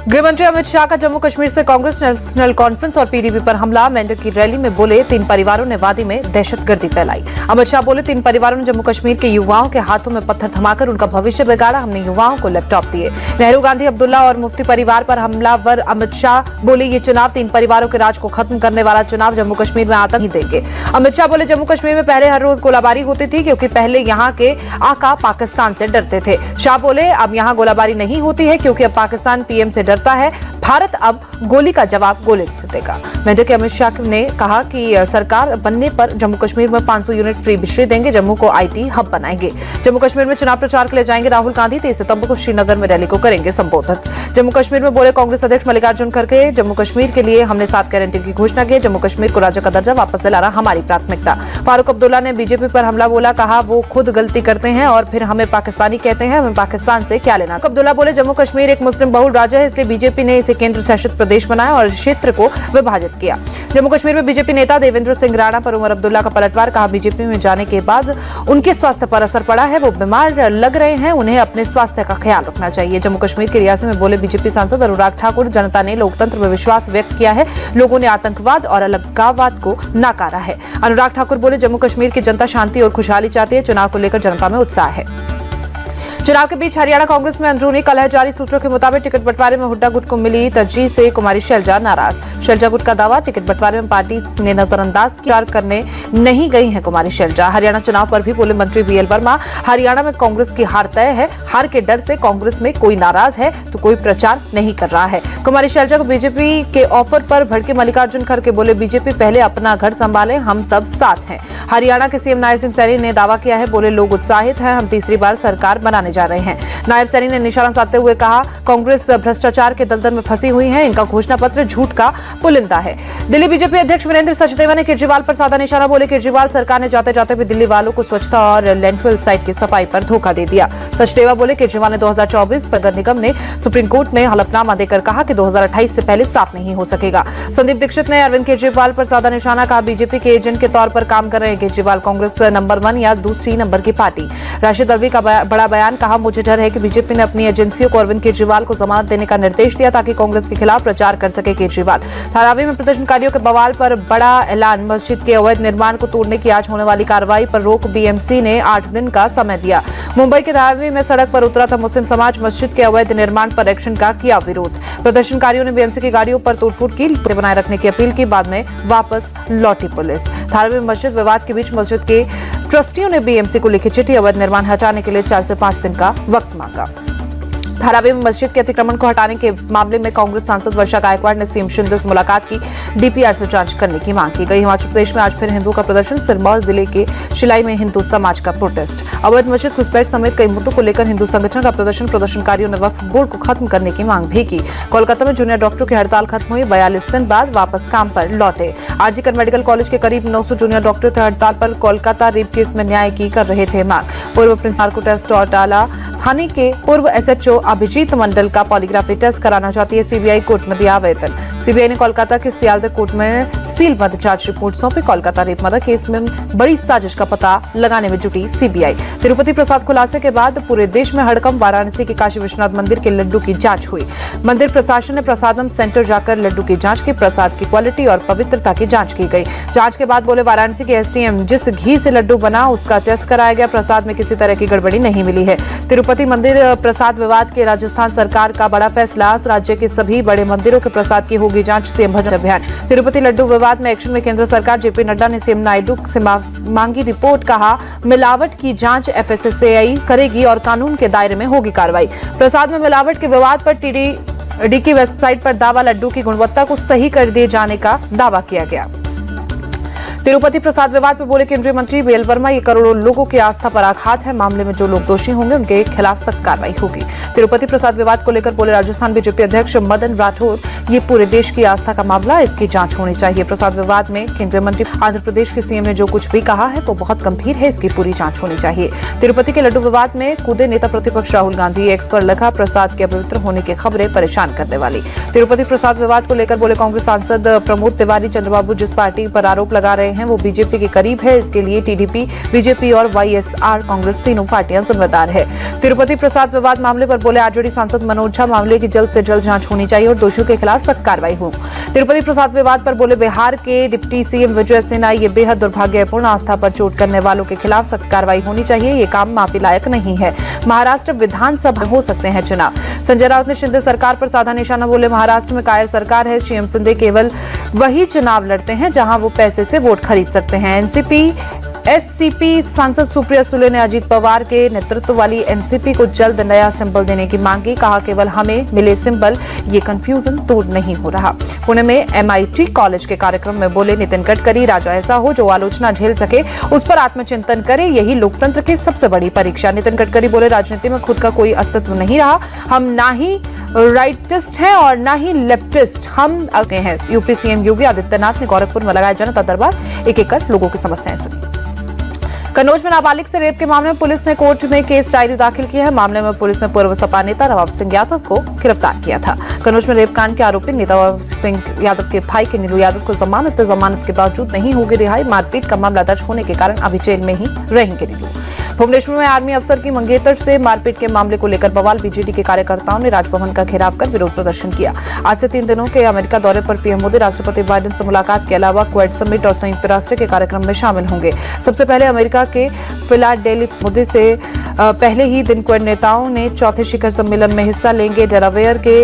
गृहमंत्री अमित शाह का जम्मू कश्मीर से कांग्रेस नेशनल कॉन्फ्रेंस और पीडीपी पर हमला। मेंढक की रैली में बोले 3 परिवारों ने वादी में दहशतगर्दी फैलाई। अमित शाह बोले 3 परिवारों ने जम्मू कश्मीर के युवाओं के हाथों में पत्थर थमाकर उनका भविष्य बिगाड़ा। हमने युवाओं को लैपटॉप दिए। नेहरू, गांधी, अब्दुल्ला और मुफ्ती परिवार पर हमलावर। अमित शाह बोले ये चुनाव 3 परिवारों के राज को खत्म करने वाला चुनाव। जम्मू कश्मीर में आतंक नहीं देंगे। अमित शाह बोले जम्मू कश्मीर में पहले हर रोज गोलाबारी होती थी क्योंकि पहले यहाँ के आका पाकिस्तान से डरते थे। शाह बोले अब यहाँ गोलाबारी नहीं होती है क्योंकि अब पाकिस्तान पीएम से डरता है। भारत अब गोली का जवाब गोली से देगा। मेंढक के अमित शाह ने कहा कि सरकार बनने पर जम्मू कश्मीर में 500 यूनिट फ्री बिजली देंगे। जम्मू को आईटी हब बनाएंगे। जम्मू कश्मीर में चुनाव प्रचार के लिए जाएंगे राहुल गांधी। 23 सितंबर को श्रीनगर में रैली को करेंगे संबोधित। जम्मू कश्मीर में बोले कांग्रेस अध्यक्ष मल्लिकार्जुन खड़गे, जम्मू कश्मीर के लिए हमने 7 गारंटी की घोषणा की। जम्मू कश्मीर को राज्य का दर्जा वापस दिलाना हमारी प्राथमिकता। फारूक अब्दुल्ला ने बीजेपी पर हमला बोला, कहा वो खुद गलती करते हैं और फिर हमें पाकिस्तानी कहते हैं। हमें पाकिस्तान से क्या लेना। अब्दुल्ला बोले जम्मू कश्मीर एक मुस्लिम बहुल राज्य है, इसलिए बीजेपी ने इसे केंद्र शासित प्रदेश बनाया और क्षेत्र को विभाजित किया। जम्मू कश्मीर में बीजेपी नेता देवेंद्र सिंह राणा पर उमर अब्दुल्ला का पलटवार। कहा बीजेपी में जाने के बाद उनके स्वास्थ्य पर असर पड़ा है। वो बीमार लग रहे हैं, उन्हें अपने स्वास्थ्य का ख्याल रखना चाहिए। जम्मू कश्मीर के रियासी में बोले बीजेपी सांसद अनुराग ठाकुर, जनता ने लोकतंत्र में विश्वास व्यक्त किया है। लोगों ने आतंकवाद और अलगाववाद को नकारा है। अनुराग ठाकुर बोले जम्मू कश्मीर की जनता शांति और खुशहाली चाहती है। चुनाव को लेकर जनता में उत्साह है। चुनाव के बीच हरियाणा कांग्रेस में अंदरूनी कलह जारी। सूत्रों के मुताबिक टिकट बंटवारे में हुड्डा गुट को मिली तरजीह से कुमारी शैलजा नाराज। शैलजा गुट का दावा, टिकट बंटवारे में पार्टी ने नजरअंदाज किया करने नहीं गई है कुमारी शैलजा। हरियाणा चुनाव पर भी बोले मंत्री बीएल वर्मा, हरियाणा में कांग्रेस की हार तय है। हार के डर से कांग्रेस में कोई नाराज है तो कोई प्रचार नहीं कर रहा है। कुमारी शैलजा को बीजेपी के ऑफर पर भड़के मल्लिकार्जुन खड़गे, बोले बीजेपी पहले अपना घर संभाले, हम सब साथ हैं। हरियाणा के सीएम नायब सिंह सैनी ने दावा किया है, बोले लोग उत्साहित हैं, हम तीसरी बार सरकार बनाने जा रहे हैं। नायब सैनी ने निशाना साधते हुए कहा कांग्रेस भ्रष्टाचार के दलदल में फंसी हुई है, इनका घोषणा पत्र झूठ का पुलिंदा है। दिल्ली बीजेपी अध्यक्ष वीरेंद्र सचदेवा ने केजरीवाल पर साधा निशाना। बोले केजरीवाल सरकार ने जाते जाते भी दिल्ली वालों को स्वच्छता और लैंडफिल साइट की सफाई पर धोखा दे दिया। सचदेवा बोले केजरीवाल ने 2024 नगर निगम ने सुप्रीम कोर्ट में हलफनामा देकर कहा कि 2028 से पहले साफ नहीं हो सकेगा। संदीप दीक्षित ने अरविंद केजरीवाल पर साधा निशाना। कहा बीजेपी के एजेंट के तौर पर काम कर रहे हैं केजरीवाल, कांग्रेस नंबर 1 या दूसरी नंबर की पार्टी। राशिद अल्वी का बड़ा बयान। कहा मुझे डर है कि बीजेपी ने अपनी एजेंसियों को अरविंद केजरीवाल को जमानत देने का निर्देश दिया ताकि कांग्रेस के खिलाफ प्रचार कर सके केजरीवाल। धारावी में प्रदर्शनकारियों के बवाल पर बड़ा ऐलान। मस्जिद के अवैध निर्माण को तोड़ने की आज होने वाली कार्रवाई पर रोक। बीएमसी ने 8 दिन का समय दिया। मुंबई के धारावी में सड़क पर उतरा था मुस्लिम समाज। मस्जिद के अवैध निर्माण पर एक्शन का किया विरोध। प्रदर्शनकारियों ने बीएमसी की गाड़ियों पर तोड़फोड़ की, बनाए रखने की अपील की, बाद में वापस लौटी पुलिस। धारावी में मस्जिद विवाद के बीच मस्जिद के ट्रस्टियों ने बीएमसी को लिखी चिट्ठी, अवैध निर्माण हटाने के लिए 4 से 5 दिन का वक्त मांगा। धारावी में मस्जिद के अतिक्रमण को हटाने के मामले में कांग्रेस सांसद वर्षा गायकवाड़ ने सीएम शिंदे से मुलाकात की, डीपीआर से जांच करने की मांग की गई। हिमाचल प्रदेश में आज फिर हिंदुओं का प्रदर्शन। सिरमौर जिले के शिलाई में हिंदू समाज का प्रोटेस्ट। अवैध मस्जिद घुसपैठ समेत कई मुद्दों को लेकर हिंदू संगठन का प्रदर्शन। प्रदर्शनकारियों ने वक्फ बोर्ड को खत्म करने की मांग भी की। कोलकाता में जूनियर डॉक्टरों की हड़ताल खत्म हुई, 42 दिन बाद वापस काम पर लौटे। आरजीकर मेडिकल कॉलेज के करीब 900 जूनियर डॉक्टर थे हड़ताल पर। कोलकाता रेप केस में न्याय की कर रहे थे मांग। पूर्व प्रिंसिपल को टेस्ट चौटाला थाने के पूर्व एसएचओ अभिजीत मंडल का पॉलीग्राफी टेस्ट कराना चाहती है सीबीआई, कोर्ट में दिया आवेदन। सीबीआई ने कोलकाता के सियालदह कोर्ट में सीलबंद जांच रिपोर्ट सौंपी। कोलकाता रेप मर्डर केस में बड़ी साजिश का पता लगाने में जुटी सीबीआई। तिरुपति प्रसाद खुलासे के बाद पूरे देश में हड़कंप। वाराणसी के काशी विश्वनाथ मंदिर के लड्डू की जांच हुई। मंदिर प्रशासन ने प्रसादम सेंटर जाकर लड्डू की जांच की। प्रसाद की क्वालिटी और पवित्रता की जांच की गई। जांच के बाद बोले वाराणसी के एसडीएम, जिस घी से लड्डू बना उसका टेस्ट कराया गया, प्रसाद में किसी तरह की गड़बड़ी नहीं मिली है। तिरुपति मंदिर प्रसाद विवाद के राजस्थान सरकार का बड़ा फैसला। राज्य के सभी बड़े मंदिरों के प्रसाद की होगी जांच, सीएम भजन अभियान। तिरुपति लड्डू विवाद में एक्शन में केंद्र सरकार। जेपी नड्डा ने सीएम नायडू से मांगी रिपोर्ट। कहा मिलावट की जांच एफएसएसएआई करेगी और कानून के दायरे में होगी कार्रवाई। प्रसाद में मिलावट के विवाद पर टीडी की वेबसाइट पर दावा, लड्डू की गुणवत्ता को सही कर दिए जाने का दावा किया गया। तिरुपति प्रसाद विवाद पर बोले केंद्रीय मंत्री बीएल वर्मा, ये करोड़ों लोगों की आस्था पर आघात है। मामले में जो लोग दोषी होंगे उनके खिलाफ सख्त कार्रवाई होगी। तिरुपति प्रसाद विवाद को लेकर बोले राजस्थान बीजेपी अध्यक्ष मदन राठौर, ये पूरे देश की आस्था का मामला, इसकी जांच होनी चाहिए। प्रसाद विवाद में केंद्रीय मंत्री आंध्र प्रदेश के सीएम ने जो कुछ भी कहा है वो बहुत गंभीर है, इसकी पूरी जांच होनी चाहिए। तिरुपति के लड्डू विवाद में कूदे नेता प्रतिपक्ष राहुल गांधी। एक्स पर लिखा प्रसाद के अपवित्र होने की खबरें परेशान करने वाली। तिरुपति प्रसाद विवाद को लेकर बोले कांग्रेस सांसद प्रमोद तिवारी, चंद्रबाबू जिस पार्टी पर आरोप लगा रहे हैं वो बीजेपी के करीब है। इसके लिए टीडीपी, बीजेपी और वाईएसआर कांग्रेस तीनों पार्टियां जिम्मेदार है। तिरुपति प्रसाद विवाद मामले पर बोले आरजेडी सांसद मनोज झा, मामले की जल्द से जल्द जांच होनी चाहिए और दोषियों के खिलाफ सख्त कार्रवाई हो। तिरुपति प्रसाद विवाद पर बोले बिहार के डिप्टी सीएम विजय सिन्हा, ये बेहद दुर्भाग्यपूर्ण, आस्था पर चोट करने वालों के खिलाफ सख्त कार्रवाई होनी चाहिए। ये काम माफी लायक नहीं है। महाराष्ट्र विधानसभा हो सकते हैं चुनाव। संजय राउत ने शिंदे सरकार पर साधा निशाना, बोले महाराष्ट्र में कायर सरकार है। सीएम शिंदे केवल वही चुनाव लड़ते हैं जहां वो पैसे से वोट खरीद सकते हैं। एससीपी सांसद सुप्रिया सुले ने अजीत पवार के नेतृत्व वाली एनसीपी को जल्द नया सिंबल देने की मांग की। कहा केवल हमें मिले सिंबल, ये कंफ्यूजन दूर नहीं हो रहा। पुणे में MIT कॉलेज के कार्यक्रम में बोले नितिन गडकरी, राजा ऐसा हो जो आलोचना झेल सके, उस पर आत्मचिंतन करे, यही लोकतंत्र की सबसे बड़ी परीक्षा। नितिन गडकरी बोले राजनीति में खुद का कोई अस्तित्व नहीं रहा। हम ना ही राइटिस्ट हैं और ना ही लेफ्टिस्ट, हम आगे हैं। यूपी सीएम योगी आदित्यनाथ ने गोरखपुर में लगाया जनता दरबार, एक कर लोगों की समस्याएं सुनी। कन्नौज में नाबालिग से रेप के मामले में पुलिस ने कोर्ट में केस डायरी दाखिल की है। मामले में पुलिस ने पूर्व सपा नेता नवाब सिंह यादव को गिरफ्तार किया था। कन्नौज में रेप कांड के आरोपी नवाब सिंह यादव के भाई के नीलू यादव को जमानत के बावजूद नहीं होगी रिहाई। मारपीट का मामला दर्ज होने के कारण अभी जेल में ही रहेंगे नीलू। भुवनेश्वर में आर्मी अफसर की मंगेतर से मारपीट के मामले को लेकर बवाल। बीजेडी के कार्यकर्ताओं ने राजभवन का घेराव कर विरोध प्रदर्शन किया। आज से 3 दिनों के अमेरिका दौरे पर पीएम मोदी राष्ट्रपति बाइडेन से मुलाकात के अलावा क्वेड समिट और संयुक्त राष्ट्र के कार्यक्रम में शामिल होंगे। सबसे पहले अमेरिका के फिलाडेल्फिया मोदी से पहले ही दिन क्वेड नेताओं ने चौथे शिखर सम्मेलन में हिस्सा लेंगे। डेलावेयर के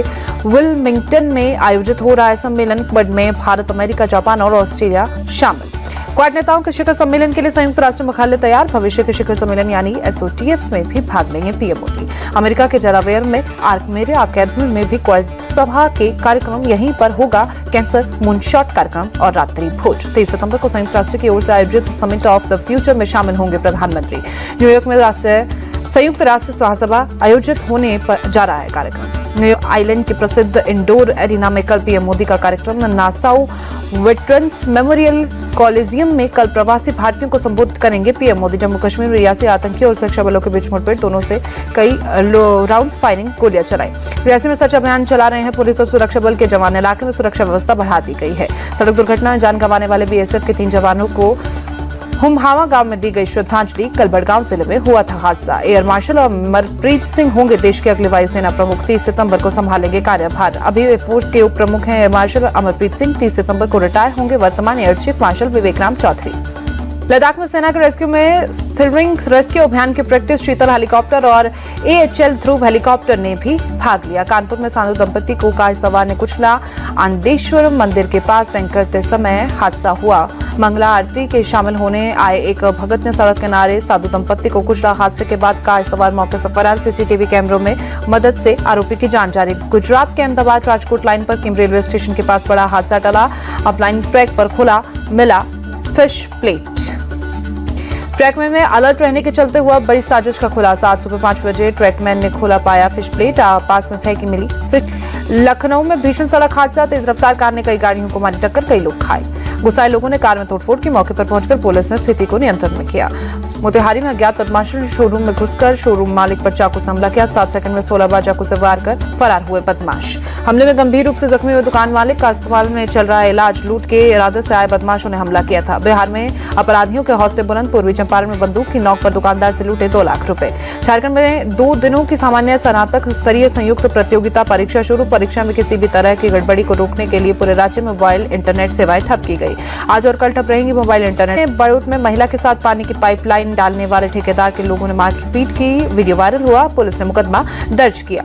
विलमिंगटन में आयोजित हो रहा है सम्मेलन। क्वेड में भारत, अमेरिका, जापान और ऑस्ट्रेलिया शामिल। क्वाड नेताओं के शिखर सम्मेलन के लिए संयुक्त राष्ट्र मुख्यालय तैयार। भविष्य के शिखर सम्मेलन यानी SOTF में भी भाग लेंगे पीएम मोदी। अमेरिका के डेलावेयर में आर्कमेरे अकेडमी में भी क्वाड सभा के कार्यक्रम यहीं पर होगा। कैंसर मूनशॉट कार्यक्रम और रात्रि भोज। 23 सितंबर को संयुक्त राष्ट्र की ओर से आयोजित समिट ऑफ द फ्यूचर में शामिल होंगे प्रधानमंत्री। न्यूयॉर्क में संयुक्त राष्ट्र महासभा आयोजित होने पर जा रहा है कार्यक्रम। न्यूयॉर्क आइलैंड के प्रसिद्ध इंडोर एरिना में कल पीएम मोदी का कार्यक्रम। नासाउ वेटरन्स मेमोरियल कॉलेजियम में कल प्रवासी भारतीयों को संबोधित करेंगे पीएम मोदी। जम्मू कश्मीर में रियासी आतंकी और सुरक्षा बलों के बीच मुठभेड़, दोनों से कई राउंड फायरिंग गोलियां चलाई। रियासी में सर्च अभियान चला रहे हैं पुलिस और सुरक्षा बल के जवान। इलाके में सुरक्षा व्यवस्था बढ़ा दी गई है। सड़क दुर्घटना में जान गंवाने वाले BSF के 3 जवानों को हुमहावा गांव में दी गई श्रद्धांजलि। कल बड़गांव जिले में हुआ था हादसा। एयर मार्शल अमरप्रीत सिंह होंगे देश के अगले वायुसेना प्रमुख। 30 सितंबर को संभालेंगे कार्यभार। अभी एयरफोर्स के उप प्रमुख हैं एयर मार्शल अमरप्रीत सिंह। 30 सितंबर को रिटायर होंगे वर्तमान air chief marshal Vivekram Chaudhari. Ladakh में सेना के रेस्क्यू में स्थिरिंग रेस्क्यू अभियान की प्रैक्टिस शीतल हेलीकॉप्टर और AHL ध्रुव हेलीकॉप्टर ने भी भाग लिया। कानपुर में साधु दंपति को कार सवार ने कुचला। आंदेश्वर मंदिर के पास बैंक करते समय हादसा हुआ। मंगला आरती के शामिल होने आए एक भगत ने सड़क किनारे साधु दंपति को कुचला। हादसे के बाद कार सवार मौके से फरार। CCTV कैमरों में मदद से आरोपी की जांच जारी। गुजरात के अहमदाबाद राजकोट लाइन पर किम रेलवे स्टेशन के पास बड़ा हादसा टला। अब लाइन ट्रैक पर खुला मिला फिश प्लेट। ट्रैकमैन में अलर्ट रहने के चलते हुआ बड़ी साजिश का खुलासा। आज सुबह 5 बजे ट्रैकमैन ने खोला पाया फिश प्लेट। पास में फेंकी मिली फिश। लखनऊ में भीषण सड़क हादसा। तेज रफ्तार कार ने कई गाड़ियों को मारी टक्कर, कई लोग घायल। गुस्साए लोगों ने कार में तोड़फोड़ की। मौके पर पहुंचकर पुलिस ने स्थिति को नियंत्रण में किया। मोतिहारी में अज्ञात बदमाशों ने शोरूम में घुसकर शोरूम मालिक पर चाकू से हमला किया। 7 सेकंड में 16 बार चाकू से वार कर फरार हुए बदमाश। हमले में गंभीर रूप से जख्मी हुए दुकान मालिक का अस्पताल में चल रहा इलाज। लूट के इरादे से आए बदमाशों ने हमला किया था। बिहार में अपराधियों के हौसले बुलंद। पूर्वी चंपारण में बंदूक की नोक पर दुकानदार से लूटे 2 लाख रुपए। झारखंड में 2 दिनों की सामान्य स्नातक स्तरीय संयुक्त प्रतियोगिता परीक्षा शुरू। परीक्षा में किसी भी तरह की गड़बड़ी को रोकने के लिए पूरे राज्य में मोबाइल इंटरनेट सेवाएं ठप की गई। आज और कल ठप रहेंगी मोबाइल इंटरनेट। बड़ौद में महिला के साथ पानी की पाइपलाइन डालने वाले ठेकेदार के लोगों ने मारपीट की। वीडियो वायरल हुआ। पुलिस ने मुकदमा दर्ज किया।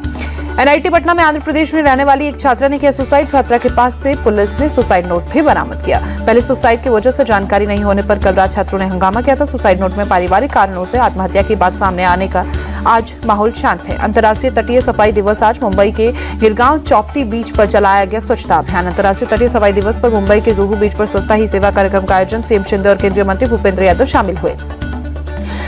NIT पटना में आंध्र प्रदेश में रहने वाली एक छात्रा ने किया सुसाइड। छात्रा के पास से पुलिस ने सुसाइड नोट भी बरामद किया। पहले सुसाइड की वजह से जानकारी नहीं होने पर कल रात छात्रों ने हंगामा किया था। सुसाइड नोट में पारिवारिक कारणों से आत्महत्या की बात सामने आने का आज माहौल शांत है। अंतर्राष्ट्रीय तटीय सफाई दिवस आज मुंबई के गिरगांव चौपटी बीच पर चलाया गया स्वच्छता अभियान। अंतर्राष्ट्रीय तटीय सफाई दिवस पर मुंबई के जुहू बीच पर स्वच्छता ही सेवा कार्यक्रम का आयोजन। CM शिंदे और केंद्रीय मंत्री भूपेंद्र यादव शामिल हुए।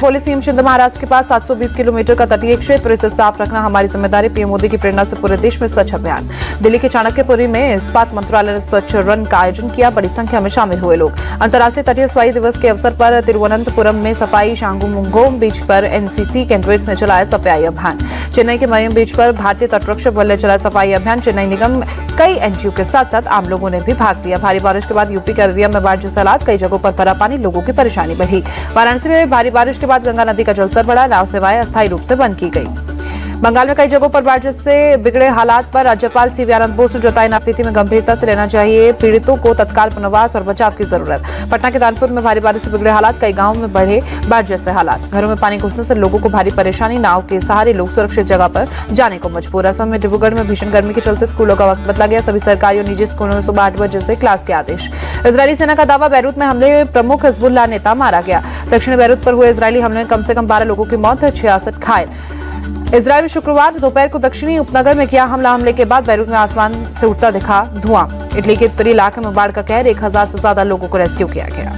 बोले सीएम शिंदे महाराष्ट्र के पास 720 किलोमीटर का तटीय क्षेत्र, इसे साफ रखना हमारी जिम्मेदारी। पीएम मोदी की प्रेरणा से पूरे देश में स्वच्छ अभियान। दिल्ली के चाणक्यपुरी में इस्पात मंत्रालय ने स्वच्छ रन का आयोजन किया, बड़ी संख्या में शामिल हुए लोग। अंतर्राष्ट्रीय तटीय सफाई दिवस के अवसर पर तिरुवनंतपुरम में सफाई, शांगुमुंगोम बीच पर एनसीसी कैडेट्स ने चलाया सफाई अभियान। चेन्नई के मरियम बीच पर भारतीय तटरक्षक बल ने चलाया सफाई अभियान। चेन्नई निगम कई एनजीओ के साथ साथ आम लोगों ने भी भाग लिया। भारी बारिश के बाद यूपी के अररिया में बाढ़ जैसे हालात, कई जगहों पर भरा पानी, लोगों की परेशानी बढ़ी। वाराणसी में भारी बारिश के बाद गंगा नदी का जलस्तर बढ़ा, नाव सेवाएं अस्थायी रूप से बंद की गई। बंगाल में कई जगहों पर बाढ़ से बिगड़े हालात पर राज्यपाल सीवी आनंद बोस ने जताई स्थिति में गंभीरता से लेना चाहिए, पीड़ितों को तत्काल पुनर्वास और बचाव की जरूरत। पटना के दानपुर में भारी बारिश से बिगड़े हालात, कई गांवों में बढ़े बाढ़ जैसे हालात, घरों में पानी घुसने से लोगों को भारी परेशानी, नाव के सहारे लोग सुरक्षित जगह पर जाने को मजबूर। असम में डिब्रूगढ़ में भीषण गर्मी के चलते स्कूलों का वक्त बदला गया, सभी सरकारी और निजी स्कूलों में सुबह 8 बजे से क्लास के आदेश। इजरायली सेना का दावा, बैरूत में हमले में प्रमुख हिजबुल्लाह नेता मारा गया। दक्षिणी बैरूत पर हुए इजरायली हमले में कम से कम 12 लोगों की मौत है, 66 घायल। इजरायल में शुक्रवार दोपहर को दक्षिणी उपनगर में किया हमले के बाद बैरूत में आसमान से उठता दिखा धुआं। इटली के उत्तरी इलाके में बाढ़ का कहर, 1000 से ज्यादा लोगों को रेस्क्यू किया गया।